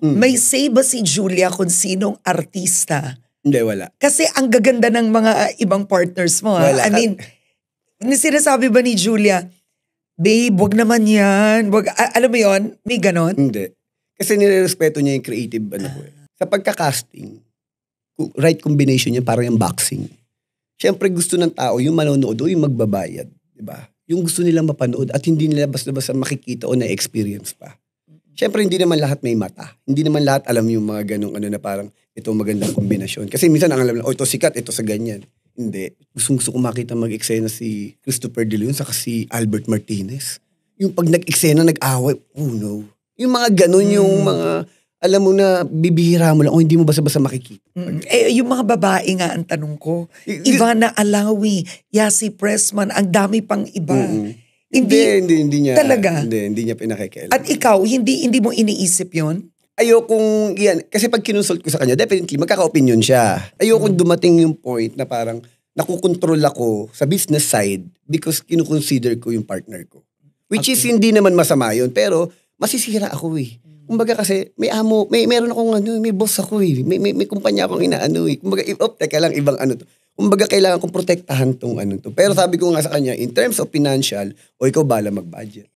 May say ba si Julia kung sinong artista? Hindi, wala. Kasi ang gaganda ng mga ibang partners mo. Wala. I mean, sinasabi ba ni Julia, babe, wag naman yan. Wag, alam mo yon, may ganon? Hindi. Kasi nirerespeto niya yung creative ko. Sa pagka-casting, right combination niya parang yung boxing. Siyempre gusto ng tao yung manonood o yung magbabayad. Diba? Yung gusto nilang mapanood at hindi nila basta-basta makikita o na-experience pa. Siyempre hindi naman lahat may mata. Hindi naman lahat alam yung mga ganong na parang ito magandang kombinasyon. Kasi minsan ang alam lang, ito sikat, ito sa ganyan. Hindi. Gusto ko makita mag-eksena si Christopher De Leon saka si Albert Martinez. Yung pag nag-eksena, nag-away, oh no. Yung mga ganon yung mga, alam mo na, bibihira mo lang o hindi mo basta-basta makikita. Yung mga babae nga ang tanong ko. Ivana Alawi, Yasi Pressman, ang dami pang iba. Hindi niya. Talaga? Hindi niya pinakikialam. At ikaw, hindi mo iniisip yon? Ayokong, yan, kasi pag kinonsult ko sa kanya, definitely, magkaka-opinion siya. Ayokong dumating yung point na parang nakukontrol ako sa business side because kinukonsider ko yung partner ko. Which is hindi naman masama yun, pero masisira ako eh. Kumbaga kasi, meron akong may boss ako eh. May kumpanya akong inaano eh. Kumbaga, teka lang, ibang to. Kumbaga, kailangan kong protektahan tong to. Pero sabi ko nga sa kanya, in terms of financial, o ikaw bala mag-budget.